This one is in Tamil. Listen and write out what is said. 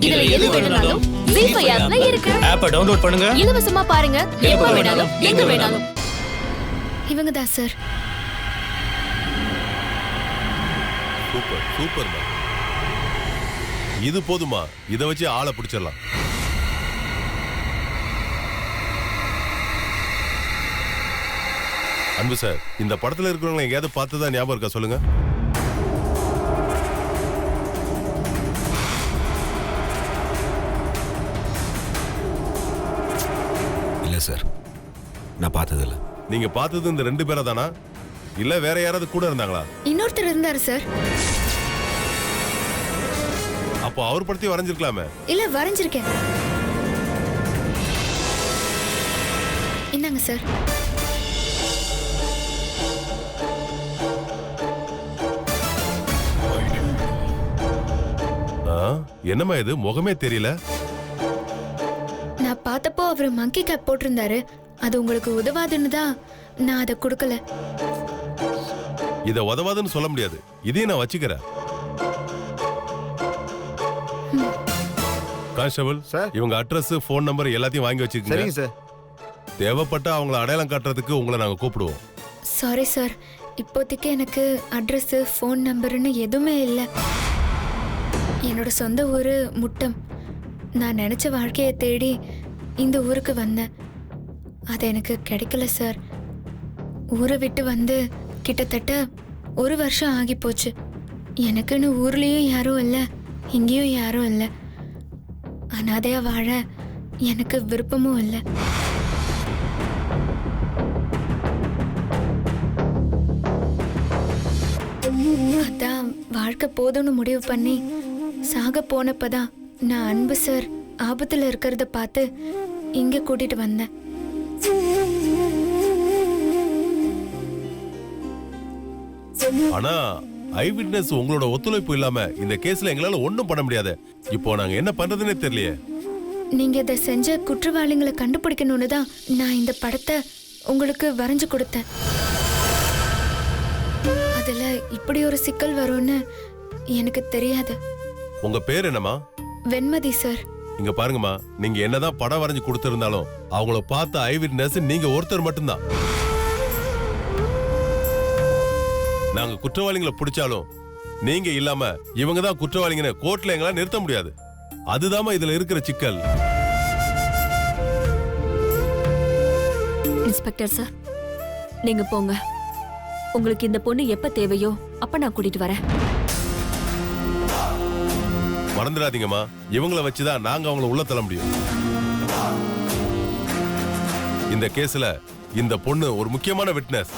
இதுல எது வேணும்னாலும் ஜீ5 ஆப்ல இருக்கு. ஆப்பை டவுன்லோட் பண்ணுங்க. இலவசமா பாருங்க. எப்ப வேணாலும் எங்க வேணாலும். இவங்க தான் சார். Super super. இது போதுமா? இத வச்சு ஆளை பிடிச்சிடலாம். அன்பு சார், இந்த படத்துல இருக்கிறவங்க எங்கேயாவது பார்த்ததா ஞாபகம் இருக்கா சொல்லுங்க. இல்ல சார், நான் பார்த்ததில்ல. நீங்க பார்த்தது இந்த 2 பேரா தானா, இல்ல வேற யாராவது கூட இருந்தாங்களா? இன்னொருத்தர் இருந்தாரு சார். அப்போ அவர் படத்தை வரைஞ்சிருக்கலாமே. இல்ல வரைஞ்சிருக்கேன். என்னங்க சார்? என்னம்மா இது, முகமே தெரியல. நான் பார்த்தப்போ அவர் மங்கி கேப் போட்டிருந்தாரு. அது உங்களுக்கு உதவாதுன்னு தான் நான் அதை கொடுக்கல. இத உதவாதுன்னு சொல்ல முடியாது. இதையும் நான் வச்சுக்கிறேன். கான்ஸ்டபிள் சார், இவங்க அட்ரஸ், போன் நம்பர் எல்லாத்தையும் வாங்கி வச்சுக்கோங்க. சரிங்க சார். தேவைப்பட்ட அவங்கள அடையாளம் காட்டுறதுக்கு உங்களை நாங்க கூப்பிடுவோம். சாரி சார், இப்போதைக்கு எனக்கு அட்ரஸ், ஃபோன் நம்பர்னு எதுவுமே இல்லை. என்னோட சொந்த ஊர் முட்டம். நான் நினச்ச வாழ்க்கையை தேடி இந்த ஊருக்கு வந்தேன். அது எனக்கு கிடைக்கல சார். ஊரை விட்டு வந்து கிட்டத்தட்ட 1 வருஷம் ஆகி போச்சு. எனக்குன்னு ஊர்லேயும் யாரும் இல்லை, இங்கேயும் யாரும் இல்லை. அனாதையாக வாழ எனக்கு விருப்பமும் இல்லை. அதான் வாழ்க்கை போதும்னு முடிவு பண்ணி சாக போனப்பதான் நான் அன்பு சார் ஆபத்துல இருக்கிறத பார்த்து இங்க கூட்டிட்டு வந்தேன். ஆனா ஐ விட்னஸ் உங்களோட ஒத்துழைப்பு இல்லாம இந்த கேஸ்ல எங்களால ஒண்ணும் பண்ண முடியாது. இப்போ நாங்க என்ன பண்றதுன்னே தெரியலையே. நீங்க இதை செஞ்ச குற்றவாளிகளை கண்டுபிடிக்கணும்னு தான் நான் இந்த படத்தை உங்களுக்கு வரைஞ்சு கொடுத்தேன். அதுல இப்படி ஒரு சிக்கல் வரும்னு எனக்கு தெரியாது. உங்க பேர் என்னமா? வெண்மதி சார். இங்க பாருங்கம்மா, நீங்க என்னதான் படம் வரைஞ்சு கொடுத்திருந்தாலும் அவங்கள பார்த்த ஐ விட்னஸ் நீங்க ஒருத்தர் மட்டும்தான். நாங்க குற்றவாளிகளை பிடிச்சாலும் நீங்க இல்லாம இவங்க தான் குற்றவாளிங்கன்னு கோர்ட்ல எங்களால நிறுத்த முடியாது. அதுதாம்மா இதுல இருக்கிற சிக்கல். இன்ஸ்பெக்டர் சார், நீங்க போங்க. உங்களுக்கு இந்த பொண்ணு எப்ப தேவையோ அப்ப நான் கூட்டிட்டு வரேன். மறந்துடாதீங்கம்மா, இவங்களை வச்சுதான் நாங்க அவங்கள உள்ள தள்ள முடியும். இந்த கேஸ்ல இந்த பொண்ணு ஒரு முக்கியமான விட்னஸ்.